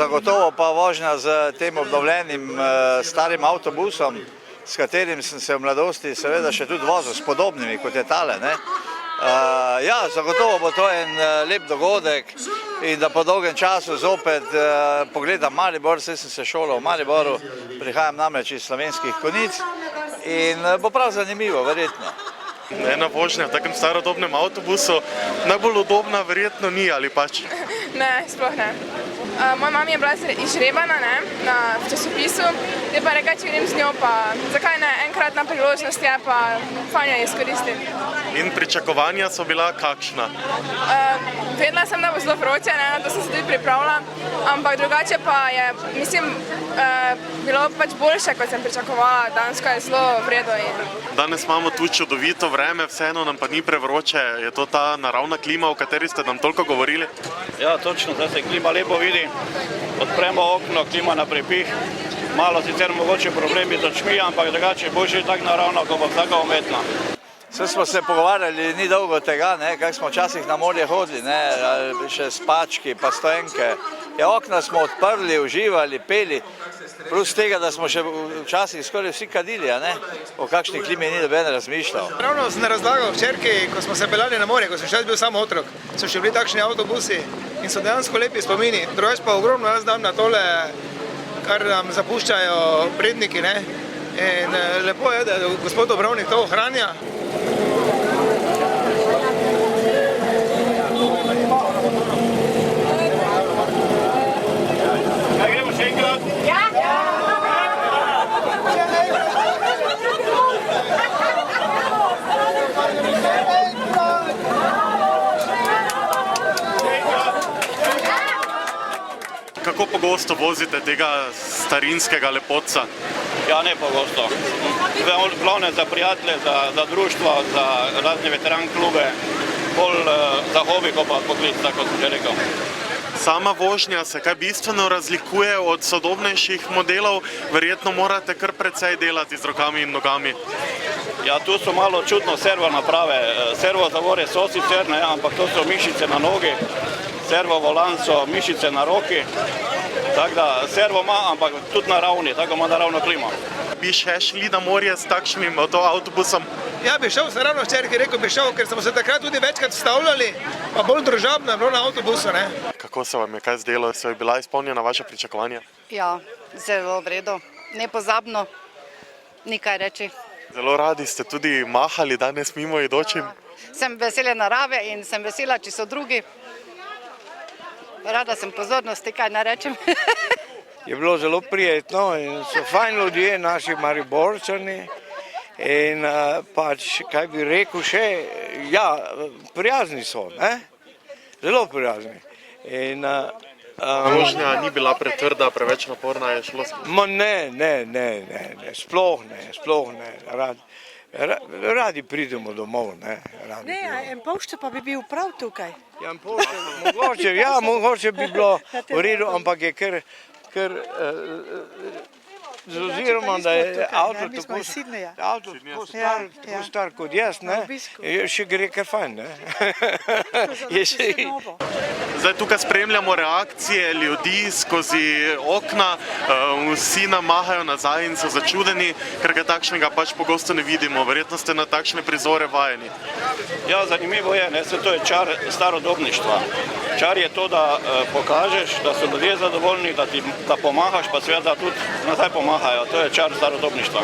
zagotovo pa vožnja z tem obnovljenim starim avtobusom, s katerim sem se v mladosti seveda še tudi vozil, s podobnimi kot je tale. Ja, zagotovo bo to en lep dogodek in da po dolgem času zopet pogledam Maribor, saj sem se šolal v Mariboru, prihajam namreč iz Slovenskih Konjic in bo prav zanimivo, verjetno. Ena vožnja v takem starodobnem avtobusu najbolj udobna verjetno ni, ali pač? Ne, sploh ne. Moja mama je bila izžrebana v časopisu, je pa rekla, če grem z njo, pa zakaj ne, enkratna priložnost je, pa fajn jo izkoristim. In pričakovanja so bila kakšna? Vedela sem, da bo zelo vroče, na to sem se tudi pripravila, ampak drugače pa je, mislim, bilo pač boljše, kot sem pričakovala, dansko je zelo vredo. Danes imamo tu čudovito vreme, vseeno nam pa ni prevroče, je to ta naravna klima, o kateri ste nam toliko govorili? Ja, točno, zdaj se klima lepo vidi, odpremo okno, klima na prepih, malo sicer mogoče problemi z očmi, ampak drugače je boljše tako naravno, kot bo tako umetno. Saj smo se pogovarjali ni dolgo tega, kako smo včasih na morje hodili, še s pački pa stoenke. Ja, okna smo odprli, uživali, peli, plus tega, da smo še včasih skoraj vsi kadili, o kakšni klimi ni noben razmišljal. Ravno sem razlagal včerki, ko smo se peljali na morje, ko sem še bil samo otrok, so še bili takšni avtobusi in so dejansko lepi spomini. Drugače pa ogromno jaz dam na tole, kar nam zapuščajo predniki, in lepo je, da gospod Dobrovnik to ohranja. Kako pogosto vozite tega starinskega lepotca? Ja, ne pogosto. Glavne za prijatelje, za društvo, za razne veteran klube, bolj za hobi, kot pa poklic, tako sem že rekel. Sama vožnja se kaj bistveno razlikuje od sodobnejših modelov, verjetno morate kar precej delati z rokami in nogami. Ja, tu so malo čudno servo naprave, servo zavore so sicer, ampak to so mišice na nogi, servo volan so mišice na roki, tako da servo ima, ampak tudi na ravni, tako ima naravno klimo. Bi še šli na morje s takšnim avtobusom? Ja, bi šel, sem ravno včeraj rekel, bi šel, ker smo se takrat tudi večkrat vstavljali, pa bolj družabno je bilo na avtobusu. Kako se vam je kaj zdelo, so bila izpolnjena vaša pričakovanja? Ja, zelo v redu, nepozabno, ni kaj reči. Zelo radi ste tudi mahali danes mimo idočim? Sem vesela narave in sem vesela, če so drugi. Rada sem pozornosti, kaj ne rečem. Je bilo zelo prijetno in so fajn ljudje, naši Mariborčani. In pač, kaj bi rekel še, ja, prijazni so, zelo prijazni. Vožnja ni bila pretrda, preveč naporna je šlo? Ne, sploh ne. Radi pridemo domov, En polšče pa bi bil prav tukaj. Mogoče bi bilo v redu, ampak je kar z oziroma, da je avto tako star kot jaz, še gre kar fajn. Zdaj tukaj spremljamo reakcije ljudi skozi okna, vsi nam mahajo nazaj in so začudeni, ker ga takšnega pač pogosto ne vidimo. Verjetno ste na takšne prizore vajeni. Ja, zanimivo je, to je čar starodobništva. Čar je to, da pokažeš, da so ljudje zadovoljni, da pomahaš, pa seveda tudi nazaj pomahajo. To je čar starodobništva.